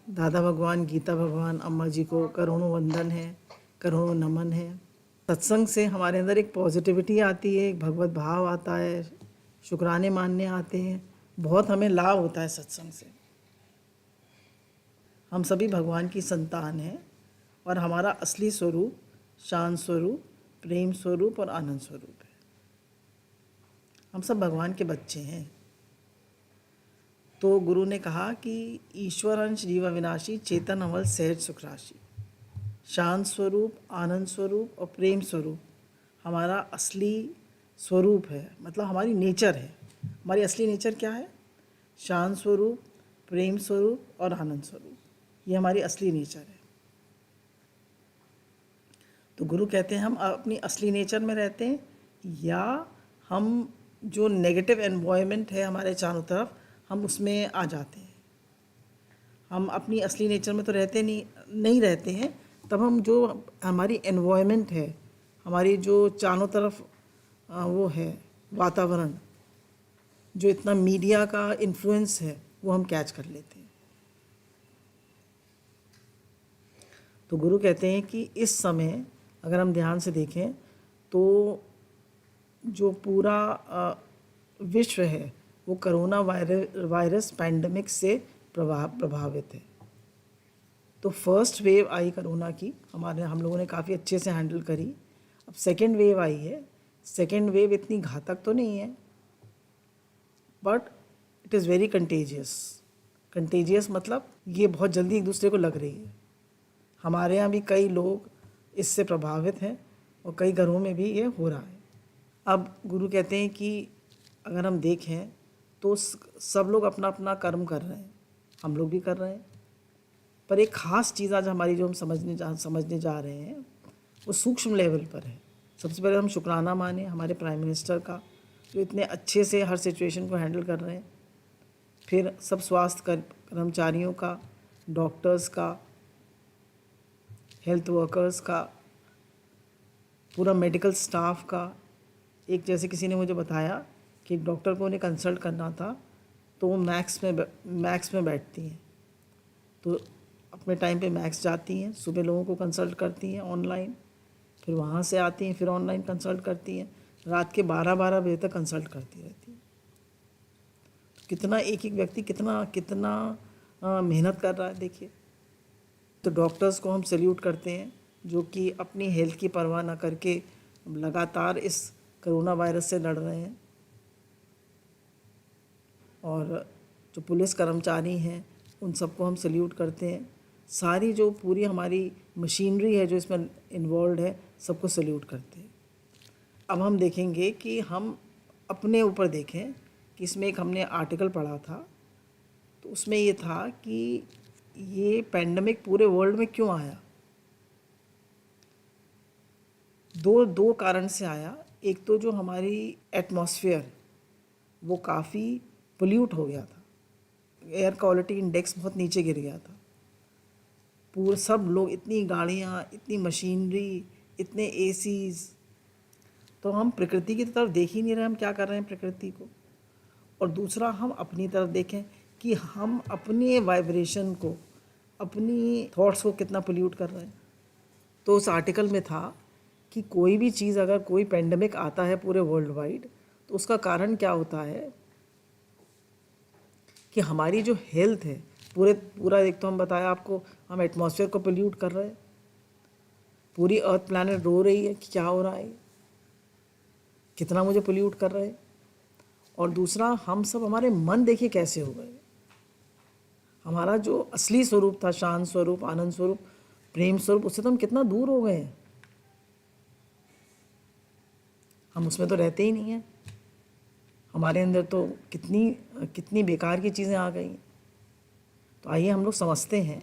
दादा भगवान, गीता भगवान, अम्मा जी को करोड़ों वंदन है, करोड़ों नमन है। सत्संग से हमारे अंदर एक पॉजिटिविटी आती है, एक भगवत भाव आता है, शुक्राने मानने आते हैं। बहुत हमें लाभ होता है सत्संग से। हम सभी भगवान की संतान हैं और हमारा असली स्वरूप शांत स्वरूप, प्रेम स्वरूप और आनंद स्वरूप है। हम सब भगवान के बच्चे हैं। तो गुरु ने कहा कि ईश्वर अंश जीव अविनाशी, चेतन अमल सहज सुख राशि। शांत स्वरूप, आनंद स्वरूप और प्रेम स्वरूप हमारा असली स्वरूप है, मतलब हमारी नेचर है। हमारी असली नेचर क्या है? शांत स्वरूप, प्रेम स्वरूप और आनंद स्वरूप। ये हमारी असली नेचर है। तो गुरु कहते हैं हम अपनी असली नेचर में रहते हैं, या हम जो नेगेटिव एनवायरनमेंट है हमारे चारों तरफ, हम उसमें आ जाते हैं। हम अपनी असली नेचर में तो रहते नहीं रहते हैं। तब हम जो हमारी एनवायरनमेंट है, हमारी जो चारों तरफ वो है वातावरण, जो इतना मीडिया का इन्फ्लुएंस है, वो हम कैच कर लेते हैं। तो गुरु कहते हैं कि इस समय अगर हम ध्यान से देखें तो जो पूरा विश्व है वो कोरोना वायरस पैंडमिक से प्रभावित है। तो फर्स्ट वेव आई कोरोना की, हम लोगों ने काफ़ी अच्छे से हैंडल करी। अब सेकेंड वेव आई है। सेकेंड वेव इतनी घातक तो नहीं है, but it is very contagious. Contagious मतलब ये बहुत जल्दी एक दूसरे को लग रही है। हमारे यहाँ भी कई लोग इससे प्रभावित हैं और कई घरों में भी ये हो रहा है। अब गुरु कहते हैं कि अगर हम देखें तो सब लोग अपना अपना कर्म कर रहे हैं, हम लोग भी कर रहे हैं। पर एक ख़ास चीज़ आज हमारी जो हम समझने जा रहे हैं वो सूक्ष्म लेवल पर है। सबसे पहले हम शुक्राना माने हमारे प्राइम मिनिस्टर का, जो इतने अच्छे से हर सिचुएशन को हैंडल कर रहे हैं। फिर सब स्वास्थ्य कर्मचारियों का, डॉक्टर्स का, हेल्थ वर्कर्स का, पूरा मेडिकल स्टाफ का। एक जैसे किसी ने मुझे बताया कि एक डॉक्टर को उन्हें कंसल्ट करना था, तो वो मैक्स में बैठती हैं। तो अपने टाइम पे मैक्स जाती हैं, सुबह लोगों को कंसल्ट करती हैं ऑनलाइन, फिर वहाँ से आती हैं, फिर ऑनलाइन कंसल्ट करती हैं, रात के 12-12 बजे तक कंसल्ट करती रहती हैं। तो कितना एक व्यक्ति कितना कितना मेहनत कर रहा है, देखिए। तो डॉक्टर्स को हम सैल्यूट करते हैं, जो कि अपनी हेल्थ की परवाह ना करके लगातार इस कोरोना वायरस से लड़ रहे हैं। और जो पुलिस कर्मचारी हैं उन सबको हम सैल्यूट करते हैं। सारी जो पूरी हमारी मशीनरी है जो इसमें इन्वॉल्व है, सबको सैल्यूट करते हैं। अब हम देखेंगे कि हम अपने ऊपर देखें कि इसमें एक हमने आर्टिकल पढ़ा था, तो उसमें ये था कि ये पैंडमिक पूरे वर्ल्ड में क्यों आया। दो कारण से आया। एक तो जो हमारी एटमॉस्फेयर वो काफ़ी पोल्यूट हो गया था, एयर क्वालिटी इंडेक्स बहुत नीचे गिर गया था। पूरे सब लोग, इतनी गाड़ियाँ, इतनी मशीनरी, इतने एसीज़, तो हम प्रकृति की तरफ देख ही नहीं रहे हम क्या कर रहे हैं प्रकृति को। और दूसरा हम अपनी तरफ देखें कि हम अपने वाइब्रेशन को, अपनी थॉट्स को कितना पोल्यूट कर रहे हैं। तो उस आर्टिकल में था कि कोई भी चीज़, अगर कोई पेंडेमिक आता है पूरे वर्ल्ड वाइड, तो उसका कारण क्या होता है कि हमारी जो हेल्थ है पूरा एक तो हम बताया आपको, हम एटमॉस्फेयर को पोल्यूट कर रहे हैं, पूरी अर्थ प्लैनेट रो रही है कि क्या हो रहा है, कितना मुझे पोल्यूट कर रहे हैं। और दूसरा, हम सब, हमारे मन देखिए कैसे हो गए। हमारा जो असली स्वरूप था, शांत स्वरूप, आनंद स्वरूप, प्रेम स्वरूप, उससे तो हम कितना दूर हो गए हैं। हम उसमें तो रहते ही नहीं हैं। हमारे अंदर तो कितनी कितनी बेकार की चीज़ें आ गई। तो आइए हम लोग समझते हैं,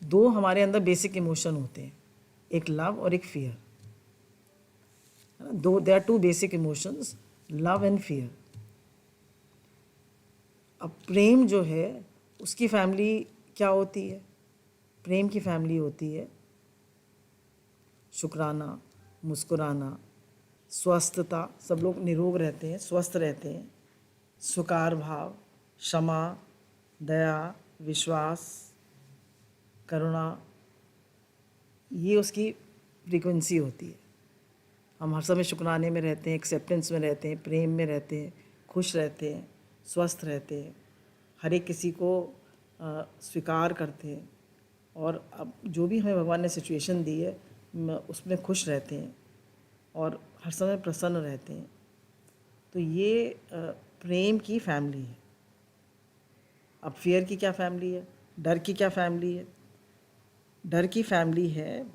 दो हमारे अंदर बेसिक इमोशन होते हैं, एक लव और एक फियर। दो, they are two basic emotions, love and fear. अब प्रेम जो है उसकी फैमिली क्या होती है? प्रेम की फैमिली होती है शुक्राना, मुस्कुराना, स्वस्थता, सब लोग निरोग रहते हैं, स्वस्थ रहते हैं, स्वीकार भाव, क्षमा, दया, विश्वास, करुणा, ये उसकी फ्रीक्वेंसी होती है। हम हर समय शुक्राने में रहते हैं, एक्सेप्टेंस में रहते हैं, प्रेम में रहते हैं, खुश रहते हैं, स्वस्थ रहते हैं, हर एक किसी को स्वीकार करते हैं, और अब जो भी हमें भगवान ने सिचुएशन दी है उसमें खुश रहते हैं और हर समय प्रसन्न रहते हैं। तो ये प्रेम की फैमिली है। अब फियर की क्या फैमिली है, डर की क्या फैमिली है? डर की फैमिली है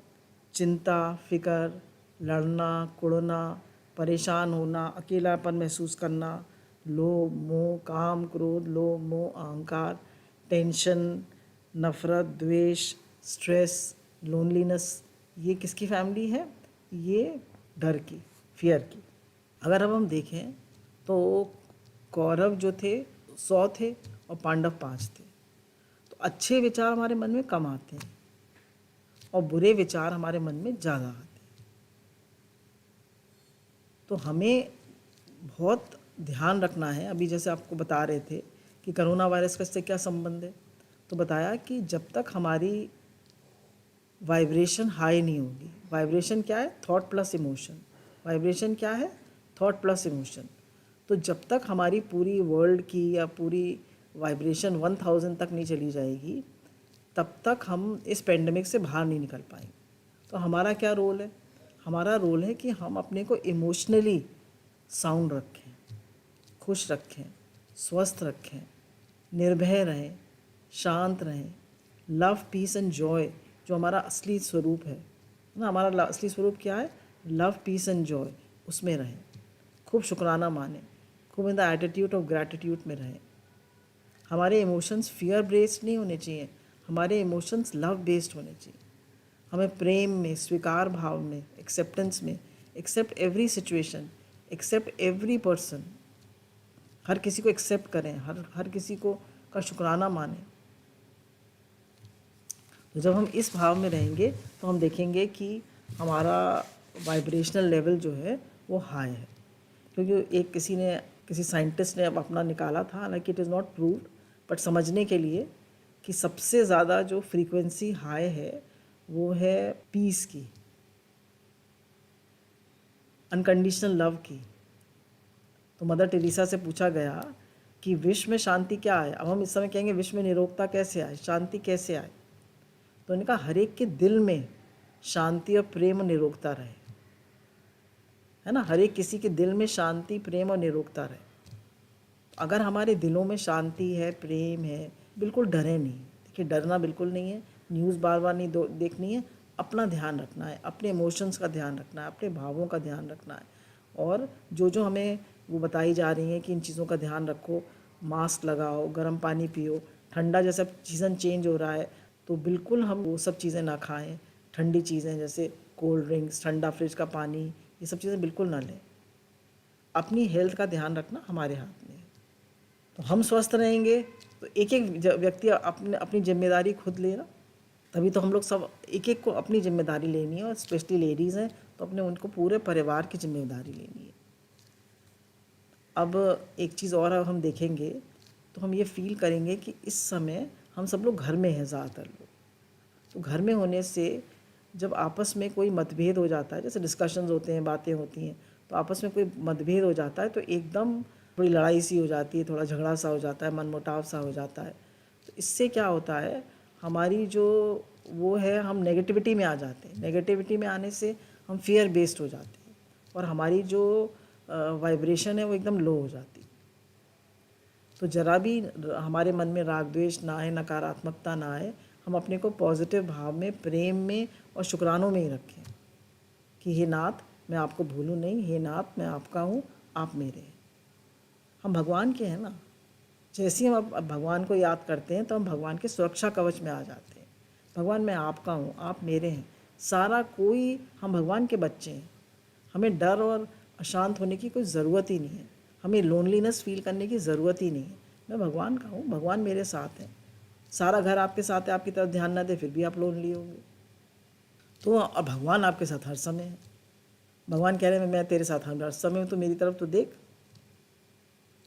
चिंता, फिक्र, लड़ना, कुड़ना, परेशान होना, अकेलापन महसूस करना, लोभ, मोह, काम, क्रोध, लोभ, मोह, अहंकार, टेंशन, नफ़रत, द्वेष, स्ट्रेस, लोनलीनेस। ये किसकी फैमिली है? ये डर की, फियर की। अगर अब हम देखें तो कौरव जो थे 100 थे और पांडव 5 थे। तो अच्छे विचार हमारे मन में कम आते हैं और बुरे विचार हमारे मन में ज़्यादा आते हैं। तो हमें बहुत ध्यान रखना है। अभी जैसे आपको बता रहे थे कि कोरोना वायरस का इससे क्या संबंध है, तो बताया कि जब तक हमारी वाइब्रेशन हाई नहीं होगी। वाइब्रेशन क्या है? Thought plus emotion. वाइब्रेशन क्या है? Thought plus emotion. तो जब तक हमारी पूरी वर्ल्ड की या पूरी वाइब्रेशन 1000 तक नहीं चली जाएगी, तब तक हम इस पेंडेमिक से बाहर नहीं निकल पाएंगे। तो हमारा क्या रोल है? हमारा रोल है कि हम अपने को इमोशनली साउंड रखें, खुश रखें, स्वस्थ रखें, निर्भय रहें, शांत रहें। लव, पीस एंड जॉय जो हमारा असली स्वरूप है ना, हमारा असली स्वरूप क्या है? लव, पीस एंड जॉय, उसमें रहें। खूब शुक्राना माने, खूब in the attitude of gratitude में रहें। हमारे इमोशंस फियर बेस्ड नहीं होने चाहिए, हमारे इमोशंस लव बेस्ड होने चाहिए। हमें प्रेम में, स्वीकार भाव में, एक्सेप्टेंस में, accept every situation, accept every person, हर किसी को एक्सेप्ट करें, हर किसी को का शुक्राना मानें। तो जब हम इस भाव में रहेंगे तो हम देखेंगे कि हमारा वाइब्रेशनल लेवल जो है वो हाई है। क्योंकि किसी साइंटिस्ट ने अब अपना निकाला था, हालांकि it is not proved, but समझने के लिए कि सबसे ज़्यादा जो फ्रीक्वेंसी हाई है वो है पीस की, अनकंडीशनल लव की। तो मदर टेरेसा से पूछा गया कि विश्व में शांति क्या है? अब हम इस समय कहेंगे विश्व में निरोगता कैसे आए, शांति कैसे आए? तो उन्होंने कहा हर एक के दिल में शांति और प्रेम और निरोगता रहे, है ना। हर एक किसी के दिल में शांति, प्रेम और निरोगता रहे। अगर हमारे दिलों में शांति है, प्रेम है, बिल्कुल डरे नहीं। देखिए, डरना बिल्कुल नहीं है, न्यूज़ बार बार नहीं देखनी है, अपना ध्यान रखना है, अपने इमोशंस का ध्यान रखना है, अपने भावों का ध्यान रखना है। और जो हमें वो बताई जा रही हैं कि इन चीज़ों का ध्यान रखो, मास्क लगाओ, गर्म पानी पियो, ठंडा जैसा सीज़न चेंज हो रहा है तो बिल्कुल हम वो सब चीज़ें ना खाएं। ठंडी चीज़ें जैसे कोल्ड ड्रिंक्स, ठंडा फ्रिज का पानी, ये सब चीज़ें बिल्कुल ना लें। अपनी हेल्थ का ध्यान रखना हमारे हाथ में है। तो हम स्वस्थ रहेंगे तो एक एक व्यक्ति अपनी जिम्मेदारी खुद लेना, तभी तो हम लोग सब एक एक को अपनी जिम्मेदारी लेनी है। और स्पेशली लेडीज़ हैं तो अपने उनको पूरे परिवार की जिम्मेदारी लेनी है। अब एक चीज़ और हम देखेंगे तो हम ये फील करेंगे कि इस समय हम सब लोग घर में हैं ज़्यादातर लोग। तो घर में होने से जब आपस में कोई मतभेद हो जाता है, जैसे डिस्कशंस होते हैं, बातें होती हैं, तो आपस में कोई मतभेद हो जाता है तो एकदम थोड़ी लड़ाई सी हो जाती है, थोड़ा झगड़ा सा हो जाता है, मनमुटाव सा हो जाता है। तो इससे क्या होता है, हमारी जो वो है, हम नेगेटिविटी में आ जाते हैं। नेगेटिविटी में आने से हम फियर बेस्ड हो जाते हैं और हमारी जो वाइब्रेशन है वो एकदम लो हो जाती है। तो ज़रा भी हमारे मन में राग द्वेष ना आए, नकारात्मकता ना आए, हम अपने को पॉजिटिव भाव में, प्रेम में और शुक्रानों में ही रखें कि हे नाथ, मैं आपको भूलूं नहीं, हे नाथ, मैं आपका हूँ, आप मेरे हैं। हम भगवान के हैं ना। जैसे ही हम अब भगवान को याद करते हैं तो हम भगवान के सुरक्षा कवच में आ जाते हैं। भगवान, मैं आपका हूँ, आप मेरे हैं, सारा कोई, हम भगवान के बच्चे हैं। हमें डर और अशांत होने की कोई ज़रूरत ही नहीं है, हमें लोनलीनेस फील करने की ज़रूरत ही नहीं है। मैं भगवान का हूँ, भगवान मेरे साथ है। सारा घर आपके साथ है, आपकी तरफ ध्यान ना दे फिर भी आप लोनली होंगे। तो अब भगवान आपके साथ हर समय है। भगवान कह रहे हैं मैं तेरे साथ हर समय हूँ, तो मेरी तरफ तो देख,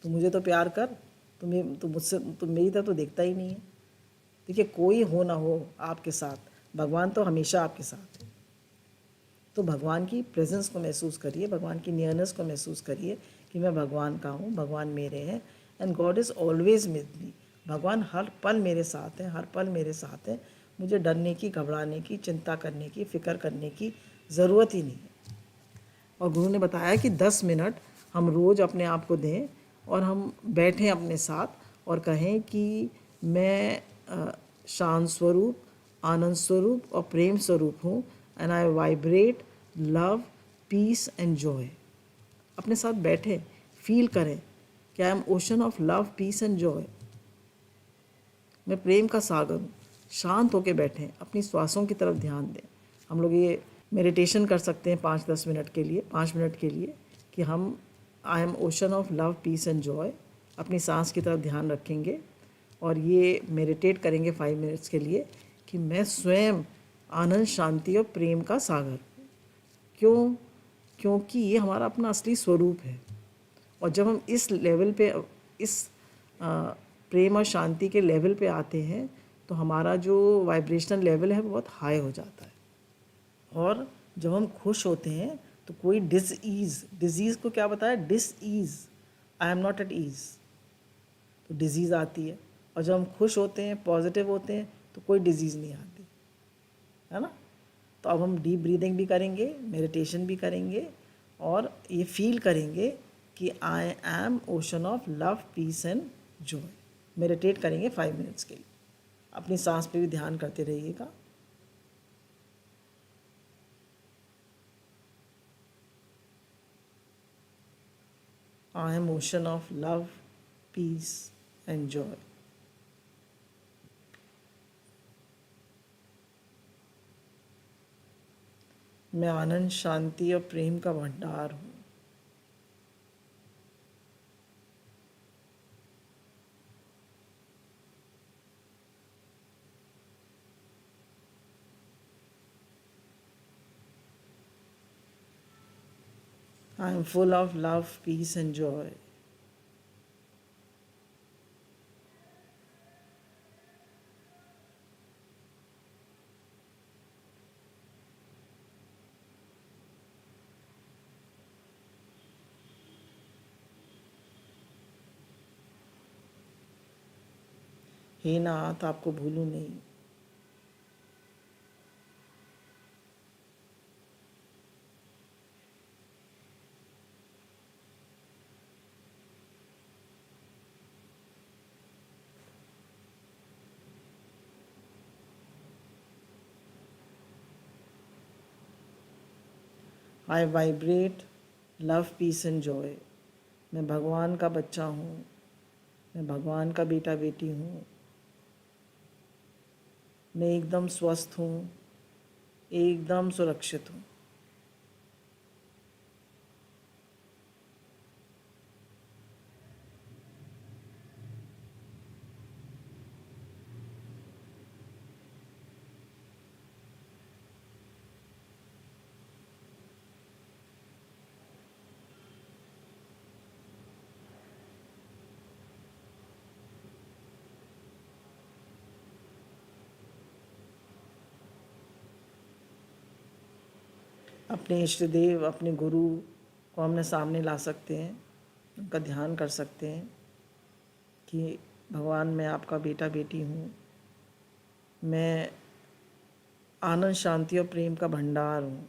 तो मुझे तो प्यार कर, तो मुझसे, तो मेरी तरफ तो देखता ही नहीं है। देखिए कोई हो ना हो आपके साथ, भगवान तो हमेशा आपके साथ है। तो भगवान की प्रेजेंस को महसूस करिए, भगवान की नियरनेस को महसूस करिए कि मैं भगवान का हूँ, भगवान मेरे हैं, and God is always with me. भगवान हर पल मेरे साथ हैं, हर पल मेरे साथ हैं। मुझे डरने की, घबराने की, चिंता करने की, फ़िक्र करने की ज़रूरत ही नहीं है। और गुरु ने बताया कि 10 मिनट हम रोज़ अपने आप को दें और हम बैठें अपने साथ और कहें कि मैं शांत स्वरूप, आनंद स्वरूप और प्रेम स्वरूप हूँ, and I vibrate love, peace and joy. अपने साथ बैठें, फील करें कि I am ocean of love, peace and joy. मैं प्रेम का सागर हूँ। शांत होकर बैठें, अपनी श्वासों की तरफ ध्यान दें। हम लोग ये मेडिटेशन कर सकते हैं 5-10 मिनट के लिए, 5 मिनट के लिए, कि हम I am ocean of love, peace and joy. अपनी सांस की तरफ ध्यान रखेंगे और ये मेडिटेट करेंगे 5 मिनट्स के लिए कि मैं स्वयं आनंद, शांति और प्रेम का सागर हूँ। क्यों? क्योंकि ये हमारा अपना असली स्वरूप है। और जब हम इस लेवल पे, इस प्रेम और शांति के लेवल पे आते हैं तो हमारा जो वाइब्रेशनल लेवल है वो बहुत हाई हो जाता है। और जब हम खुश होते हैं तो कोई डिज़ीज़ को क्या बताया? Disease, I am not at ease, तो डिज़ीज़ आती है। और जब हम खुश होते हैं, पॉजिटिव होते हैं, तो कोई डिज़ीज़ नहीं आती, है ना। तो अब हम डीप ब्रीदिंग भी करेंगे, मेडिटेशन भी करेंगे और ये फील करेंगे कि I am ocean of love, peace and joy. Meditate करेंगे 5 मिनट्स के लिए। अपनी सांस पे भी ध्यान करते रहिएगा। I am ocean of love, peace and joy. मैं आनंद, शांति और प्रेम का भंडार हूँ। I am full of love, peace and joy. हे नाथ, आपको भूलूं नहीं। I vibrate love, peace and joy. मैं भगवान का बच्चा हूँ, मैं भगवान का बेटा बेटी हूँ। मैं एकदम स्वस्थ हूँ, एकदम सुरक्षित हूँ। अपने इष्ट देव, अपने गुरु को हमने सामने ला सकते हैं, उनका ध्यान कर सकते हैं कि भगवान, मैं आपका बेटा बेटी हूँ। मैं आनंद, शांति और प्रेम का भंडार हूँ।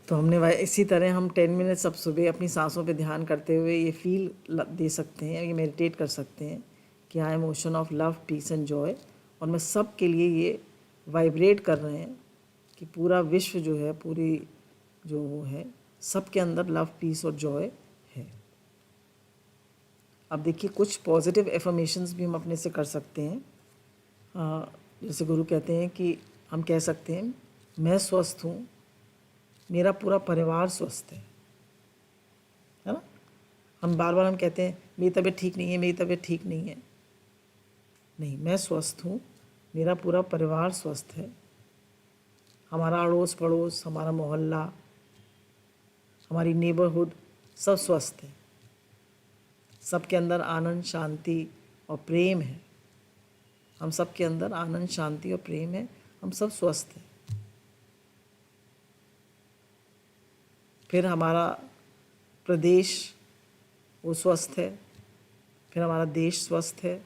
तो हमने इसी तरह हम 10 मिनट सब सुबह अपनी सांसों पे ध्यान करते हुए ये फील दे सकते हैं, ये मेडिटेट कर सकते हैं कि I am ocean of love, peace and joy. और मैं सब के लिए ये वाइब्रेट कर रहे हैं कि पूरा विश्व जो है, पूरी जो वो है, सब के अंदर लव, पीस और जॉय है। अब देखिए कुछ पॉजिटिव एफर्मेशंस भी हम अपने से कर सकते हैं जैसे गुरु कहते हैं कि हम कह सकते हैं मैं स्वस्थ हूँ, मेरा पूरा परिवार स्वस्थ है ना। हम बार बार हम कहते हैं मेरी तबीयत ठीक नहीं है, मेरी तबीयत ठीक नहीं है। नहीं, मैं स्वस्थ हूँ, मेरा पूरा परिवार स्वस्थ है, हमारा अड़ोस पड़ोस, हमारा मोहल्ला, हमारी नेबरहुड सब स्वस्थ है, सबके अंदर आनंद शांति और प्रेम है। हम सब के अंदर आनंद शांति और प्रेम है, हम सब स्वस्थ हैं। फिर हमारा प्रदेश वो स्वस्थ है, फिर हमारा देश स्वस्थ है,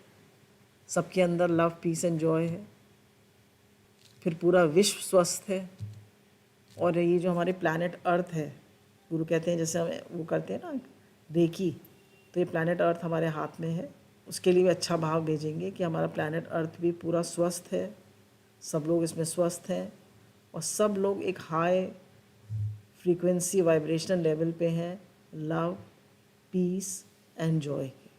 सबके अंदर लव पीस एंड जॉय है, फिर पूरा विश्व स्वस्थ है। और ये जो हमारे प्लैनेट अर्थ है, गुरु कहते हैं जैसे हमें वो करते हैं ना रेकी, तो ये प्लैनेट अर्थ हमारे हाथ में है। उसके लिए भी अच्छा भाव भेजेंगे कि हमारा प्लैनेट अर्थ भी पूरा स्वस्थ है, सब लोग इसमें स्वस्थ हैं और सब लोग एक हाई फ्रीक्वेंसी वाइब्रेशनल लेवल पे हैं, लव पीस एंड जॉय के।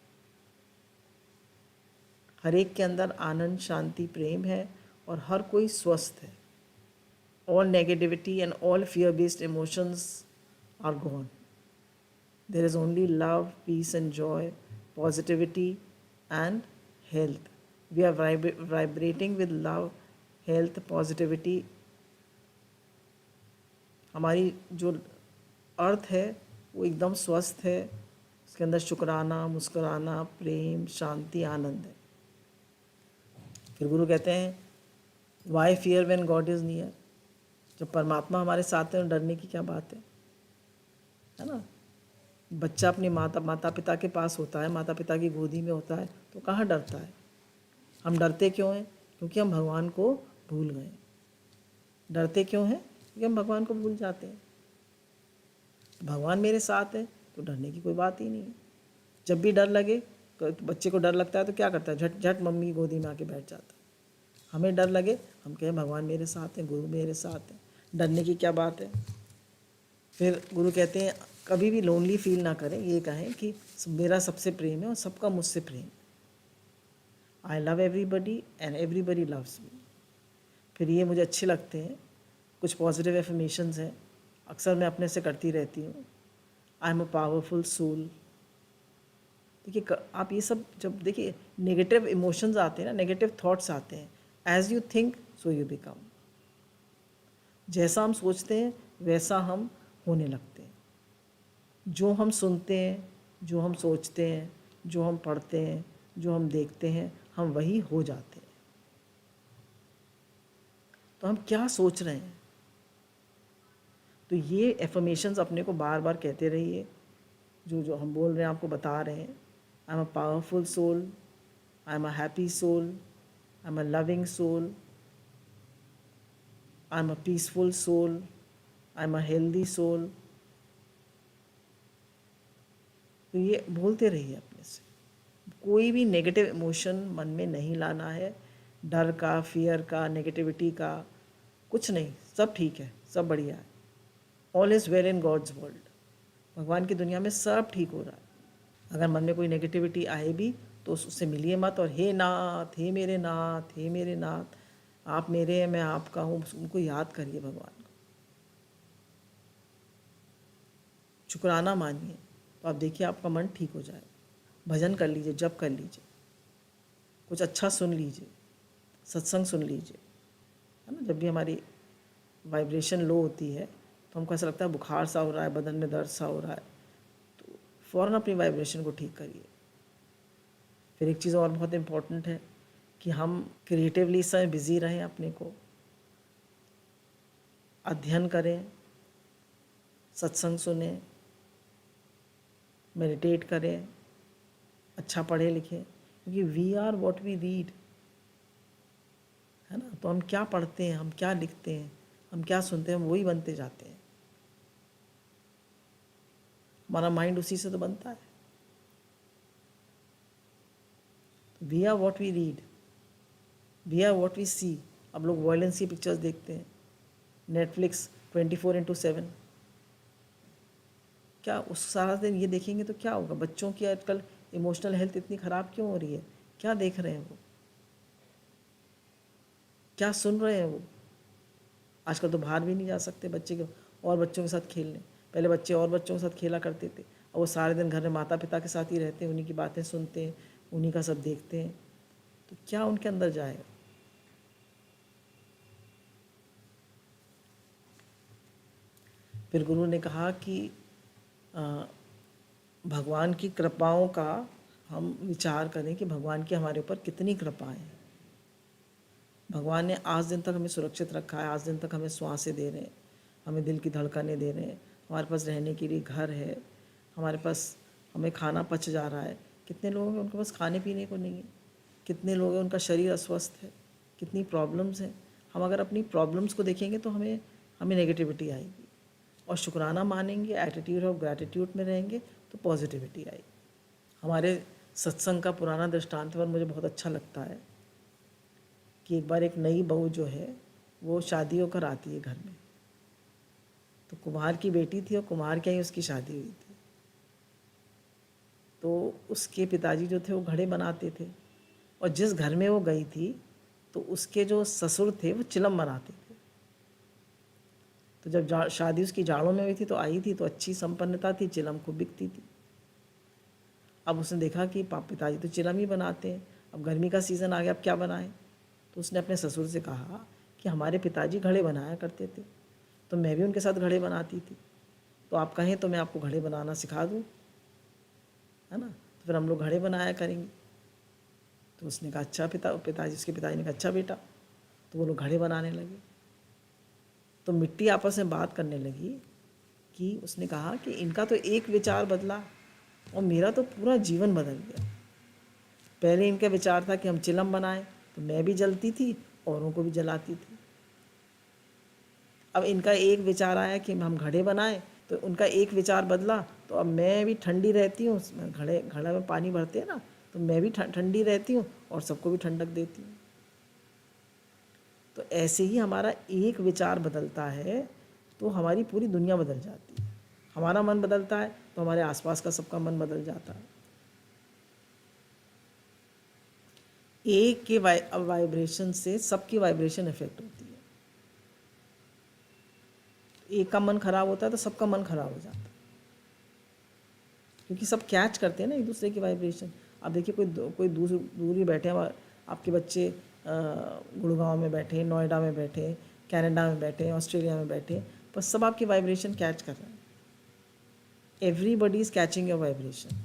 हर एक के अंदर आनंद शांति प्रेम है और हर कोई स्वस्थ है। All negativity and all fear-based emotions are gone. There is only love, peace and joy, positivity and health. We are vibrating with love, health, positivity. हमारी जो अर्थ है वो एकदम स्वस्थ है, उसके अंदर शुक्राना, मुस्कुराना, प्रेम, शांति, आनंद है। फिर गुरु कहते हैं why fear when God is near. जब परमात्मा हमारे साथ है तो डरने की क्या बात है ना। बच्चा अपने माता पिता के पास होता है, माता पिता की गोदी में होता है, तो कहाँ डरता है। हम डरते क्यों हैं? क्योंकि हम भगवान को भूल गए। डरते क्यों हैं? क्योंकि हम भगवान को भूल जाते हैं। भगवान मेरे साथ है तो डरने की कोई बात ही नहीं है। जब भी डर लगे, तो बच्चे को डर लगता है तो क्या करता है, झट झट मम्मी की गोदी में आके बैठ जाता है। हमें डर लगे, हम कहें भगवान मेरे साथ हैं, गुरु मेरे साथ हैं, डरने की क्या बात है। फिर गुरु कहते हैं कभी भी लोनली फील ना करें, ये कहें कि मेरा सबसे प्रेम है और सबका मुझसे प्रेम। I love everybody and everybody loves me. फिर ये मुझे अच्छे लगते हैं, कुछ पॉजिटिव एफर्मेशंस हैं, अक्सर मैं अपने से करती रहती हूँ। I am a powerful soul. देखिए आप ये सब जब देखिए नेगेटिव इमोशंस आते हैं ना, नेगेटिव थॉट्स आते हैं, as you think so you become. जैसा हम सोचते हैं वैसा हम होने लगते हैं। जो हम सुनते हैं, जो हम सोचते हैं, जो हम पढ़ते हैं, जो हम देखते हैं, हम वही हो जाते हैं। तो हम क्या सोच रहे हैं, तो ये एफर्मेशंस अपने को बार बार कहते रहिए। जो जो हम बोल रहे हैं आपको बता रहे हैं, I am a powerful soul, I am a happy soul, I am a loving soul, I am a peaceful soul, I am a healthy soul. तो ये बोलते रहिए अपने से। कोई भी नेगेटिव इमोशन मन में नहीं लाना है, डर का, फियर का, नेगेटिविटी का, कुछ नहीं। सब ठीक है, सब बढ़िया है। All is well in God's world. भगवान की दुनिया में सब ठीक हो रहा है। अगर मन में कोई नेगेटिविटी आए भी तो उससे मिलिए मत और हे नाथ, हे मेरे नाथ, हे मेरे नाथ, आप मेरे हैं, मैं आपका हूँ, उनको याद करिए। भगवान को शुक्राना मानिए, तो आप देखिए आपका मन ठीक हो जाए। भजन कर लीजिए, जप कर लीजिए, कुछ अच्छा सुन लीजिए, सत्संग सुन लीजिए, है ना। जब भी हमारी वाइब्रेशन लो होती है तो हमको ऐसा लगता है बुखार सा हो रहा है, बदन में दर्द सा हो रहा है, तो फ़ौरन अपनी वाइब्रेशन को ठीक करिए। फिर एक चीज़ और बहुत इम्पोर्टेंट है कि हम क्रिएटिवली इस समय बिज़ी रहें, अपने को अध्ययन करें, सत्संग सुने, मेडिटेट करें, अच्छा पढ़े लिखें, क्योंकि we are what we read, है ना। तो हम क्या पढ़ते हैं, हम क्या लिखते हैं, हम क्या सुनते हैं, हम वही बनते जाते हैं। हमारा माइंड उसी से तो बनता है। We are what we read, we are what we see. अब लोग वायलेंस की पिक्चर्स देखते हैं, नेटफ्लिक्स 24/7। क्या उस सारा दिन ये देखेंगे तो क्या होगा। बच्चों की आजकल इमोशनल हेल्थ इतनी ख़राब क्यों हो रही है, क्या देख रहे हैं वो। क्या सुन रहे हैं वो। आजकल तो बाहर भी नहीं जा सकते बच्चे के और बच्चों के साथ खेलने। पहले बच्चे और बच्चों के साथ खेला करते थे, और वो सारे दिन घर में माता पिता के साथ ही रहते हैं, उन्हीं की बातें सुनते हैं, उन्हीं का सब देखते हैं, तो क्या उनके अंदर जाएगा। फिर गुरु ने कहा कि भगवान की कृपाओं का हम विचार करें कि भगवान की हमारे ऊपर कितनी कृपाएं हैं। भगवान ने आज दिन तक हमें सुरक्षित रखा है, आज दिन तक हमें श्वासें दे रहे हैं, हमें दिल की धड़कनें दे रहे हैं, हमारे पास रहने के लिए घर है, हमारे पास हमें खाना पच जा रहा है। कितने लोग हैं उनके पास खाने पीने को नहीं है, कितने लोग हैं उनका शरीर अस्वस्थ है, कितनी प्रॉब्लम्स हैं। हम अगर अपनी प्रॉब्लम्स को देखेंगे तो हमें हमें नेगेटिविटी आएगी, और शुक्राना मानेंगे, एटीट्यूड ऑफ ग्रैटिट्यूड में रहेंगे तो पॉजिटिविटी आएगी। हमारे सत्संग का पुराना दृष्टांत पर मुझे बहुत अच्छा लगता है कि एक बार एक नई बहू जो है वो शादी होकर आती है घर में, तो कुम्हार की बेटी थी और कुम्हार के ही उसकी शादी हुई थी। तो उसके पिताजी जो थे वो घड़े बनाते थे, और जिस घर में वो गई थी तो उसके जो ससुर थे वो चिलम बनाते थे। तो जब शादी उसकी जाड़ों में हुई थी तो आई थी तो अच्छी संपन्नता थी, चिलम खूब बिकती थी। अब उसने देखा कि पिताजी तो चिलम ही बनाते हैं, अब गर्मी का सीज़न आ गया, अब क्या बनाएं। तो उसने अपने ससुर से कहा कि हमारे पिताजी घड़े बनाया करते थे, तो मैं भी उनके साथ घड़े बनाती थी, तो आप कहें तो मैं आपको घड़े बनाना सिखा दूँ, है ना, तो फिर हम लोग घड़े बनाया करेंगे। तो उसने कहा अच्छा पिताजी उसके पिताजी ने कहा अच्छा बेटा। तो वो लोग घड़े बनाने लगे। तो मिट्टी आपस में बात करने लगी कि उसने कहा कि इनका तो एक विचार बदला और मेरा तो पूरा जीवन बदल गया। पहले इनका विचार था कि हम चिलम बनाएं, तो मैं भी जलती थी, औरों को भी जलाती थी। अब इनका एक विचार आया कि हम घड़े बनाएं, तो उनका एक विचार बदला, तो अब मैं भी ठंडी रहती हूँ, घड़ा में पानी भरते हैं ना, तो मैं भी ठंडी रहती हूँ और सबको भी ठंडक देती हूँ। तो ऐसे ही हमारा एक विचार बदलता है तो हमारी पूरी दुनिया बदल जाती है। हमारा मन बदलता है तो हमारे आसपास का सबका मन बदल जाता है। एक के वाइब्रेशन से सबकी वाइब्रेशन इफेक्ट होती है। एक का मन खराब होता है तो सबका मन खराब हो जाता है, क्योंकि सब कैच करते हैं ना एक दूसरे की वाइब्रेशन। आप देखिए कोई दूर ही बैठे हैं, आपके बच्चे गुड़गांव में बैठे, नोएडा में बैठे, कनाडा में बैठे, ऑस्ट्रेलिया में बैठे, पर सब आपकी वाइब्रेशन कैच कर रहे हैं। Everybody is catching your vibration.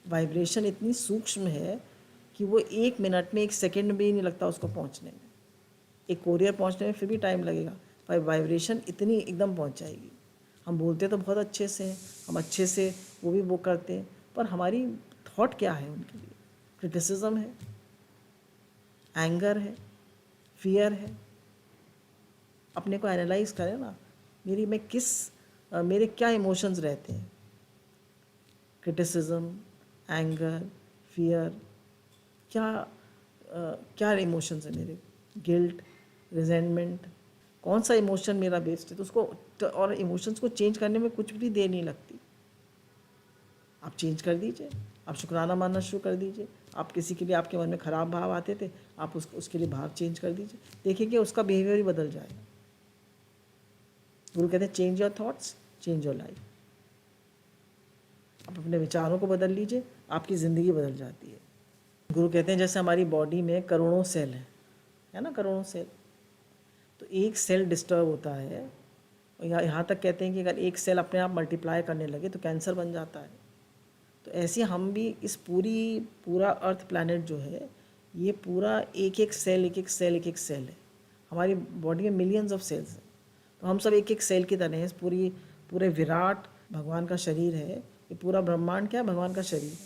Vibration इतनी सूक्ष्म है कि वो 1 मिनट में 1 सेकंड भी नहीं लगता उसको पहुंचने में। एक कोरियर पहुंचने में फिर भी टाइम लगेगा, पर वाइब्रेशन इतनी एकदम पहुंच जाएगी। हम बोलते तो बहुत अच्छे से हैं, हम अच्छे से वो भी वो करते हैं, पर हमारी थॉट क्या है उनके लिए। क्रिटिसिज्म है, एंगर है, फियर है। अपने को एनालाइज करें ना, मेरे क्या इमोशंस रहते हैं। क्रिटिसिज्म, एंगर, फियर, क्या इमोशंस है मेरे। गिल्ट, रिजेंटमेंट, कौन सा इमोशन मेरा बेस्ड है। तो उसको और इमोशंस को चेंज करने में कुछ भी देर नहीं लगती। आप चेंज कर दीजिए, आप शुक्राना मानना शुरू कर दीजिए। आप किसी के लिए आपके मन में ख़राब भाव आते थे, आप उसके लिए भाव चेंज कर दीजिए, देखिए कि उसका बिहेवियर ही बदल जाएगा। गुरु कहते हैं change your thoughts, change your life. आप अपने विचारों को बदल लीजिए, आपकी ज़िंदगी बदल जाती है। गुरु कहते हैं जैसे हमारी बॉडी में करोड़ों सेल है ना, करोड़ों सेल, तो एक सेल डिस्टर्ब होता है, और यहाँ तक कहते हैं कि अगर एक सेल अपने आप मल्टीप्लाई करने लगे तो कैंसर बन जाता है। तो ऐसे हम भी इस पूरा अर्थ प्लैनेट जो है, ये पूरा एक एक सेल है। हमारी बॉडी में मिलियंस ऑफ सेल्स हैं, तो हम सब एक एक सेल की तरह हैं। पूरे विराट भगवान का शरीर है, ये पूरा ब्रह्मांड क्या है, भगवान का शरीर है।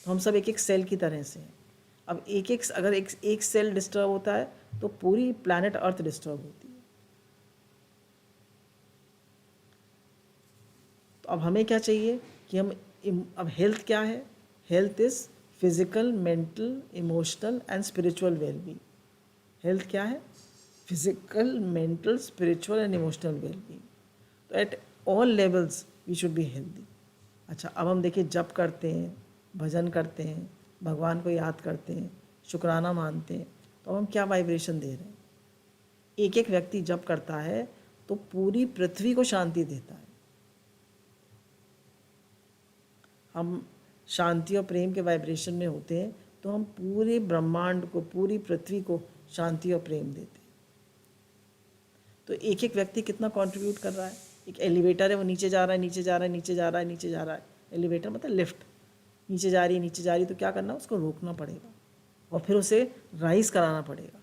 तो हम सब एक एक सेल की तरह से हैं। अब अगर एक सेल डिस्टर्ब होता है तो पूरी प्लैनेट अर्थ डिस्टर्ब होती है। तो अब हमें क्या चाहिए कि अब हेल्थ क्या है। Health is physical, mental, emotional and spiritual wellbeing. Health क्या है, physical, mental, spiritual and emotional wellbeing. तो at all levels we should be healthy. अच्छा, अब हम देखिए जप करते हैं, भजन करते हैं, भगवान को याद करते हैं, शुक्राना मानते हैं, तो हम क्या वाइब्रेशन दे रहे हैं। एक एक व्यक्ति जब करता है तो पूरी पृथ्वी को शांति देता है। हम शांति और प्रेम के वाइब्रेशन में होते हैं तो हम पूरे ब्रह्मांड को, पूरी पृथ्वी को शांति और प्रेम देते हैं। तो एक एक व्यक्ति कितना कंट्रीब्यूट कर रहा है। एक एलिवेटर है, वो नीचे जा रहा है, नीचे जा रहा है, नीचे जा रहा है, नीचे जा रहा है। एलिवेटर मतलब लिफ्ट, नीचे जा रही है, नीचे जा रही है, तो क्या करना है, उसको रोकना पड़ेगा और फिर उसे राइज कराना पड़ेगा।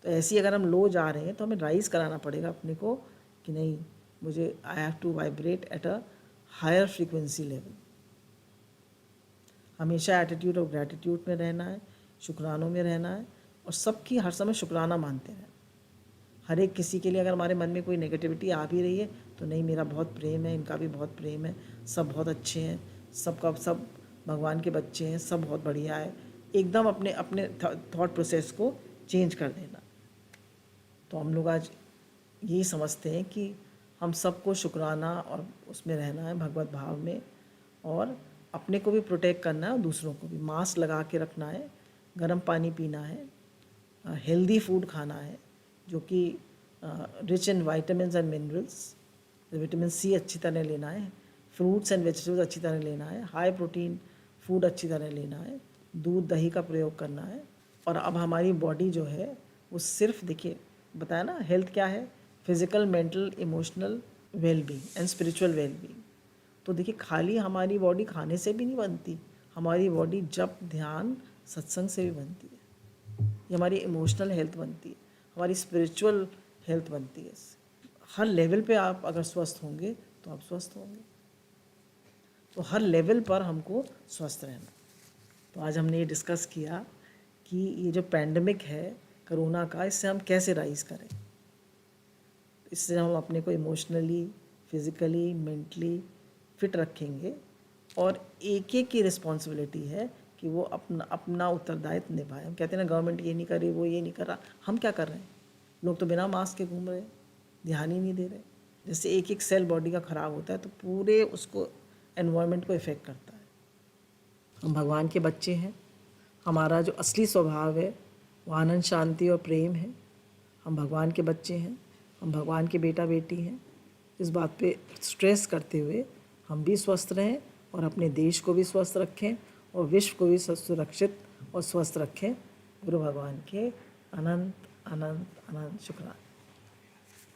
तो ऐसे ही अगर हम लो जा रहे हैं तो हमें राइज कराना पड़ेगा अपने को कि नहीं, मुझे I have to vibrate at a higher frequency level. हमेशा एटीट्यूड ऑफ ग्रैटिट्यूड में रहना है, शुक्रानों में रहना है और सबकी हर समय शुक्राना मानते रहना। हर एक किसी के लिए अगर हमारे मन में कोई नेगेटिविटी आ भी रही है तो नहीं, मेरा बहुत प्रेम है, इनका भी बहुत प्रेम है, सब बहुत अच्छे हैं, सबका सब भगवान के बच्चे हैं, सब बहुत बढ़िया है। एकदम अपने अपने थॉट प्रोसेस को चेंज कर देना। तो हम लोग आज यही समझते हैं कि हम सबको शुक्राना और उसमें रहना है, भगवत भाव में, और अपने को भी प्रोटेक्ट करना है और दूसरों को भी। मास्क लगा के रखना है, गर्म पानी पीना है, हेल्दी फूड खाना है जो कि rich in vitamin and minerals. Vitamin C अच्छी तरह लेना है, फ्रूट्स एंड वेजिटेबल्स अच्छी तरह लेना है, हाई प्रोटीन फूड अच्छी तरह लेना है, दूध दही का प्रयोग करना है। और अब हमारी बॉडी जो है वो सिर्फ, देखिए बताया ना, हेल्थ क्या है, physical, mental, emotional wellbeing and spiritual wellbeing. तो देखिए खाली हमारी बॉडी खाने से भी नहीं बनती, हमारी बॉडी जप ध्यान सत्संग से भी बनती है। ये हमारी इमोशनल हेल्थ बनती है, हमारी स्पिरिचुअल हेल्थ बनती है। हर लेवल पे आप अगर स्वस्थ होंगे तो आप स्वस्थ होंगे। तो हर लेवल पर हमको स्वस्थ रहना। तो आज हमने ये डिस्कस किया कि ये जो पैंडमिक है कोरोना का, इससे हम कैसे राइज करें। इससे हम अपने को इमोशनली, फिज़िकली, मेंटली फिट रखेंगे और एक एक की रिस्पॉन्सिबिलिटी है कि वो अपना उत्तरदायित्व निभाए। हम कहते हैं ना गवर्नमेंट ये नहीं कर रही, वो ये नहीं कर रहा, हम क्या कर रहे हैं? लोग तो बिना मास्क के घूम रहे हैं, ध्यान ही नहीं दे रहे। जैसे एक एक सेल बॉडी का ख़राब होता है तो पूरे उसको एनवायरनमेंट को इफ़ेक्ट करता है। हम भगवान के बच्चे हैं, हमारा जो असली स्वभाव है वो आनंद, शांति और प्रेम है। हम भगवान के बच्चे हैं, हम भगवान के बेटा बेटी हैं। इस बात पे स्ट्रेस करते हुए हम भी स्वस्थ रहें और अपने देश को भी स्वस्थ रखें और विश्व को भी सुरक्षित और स्वस्थ रखें। गुरु भगवान के अनंत अनंत अनंत शुक्राना।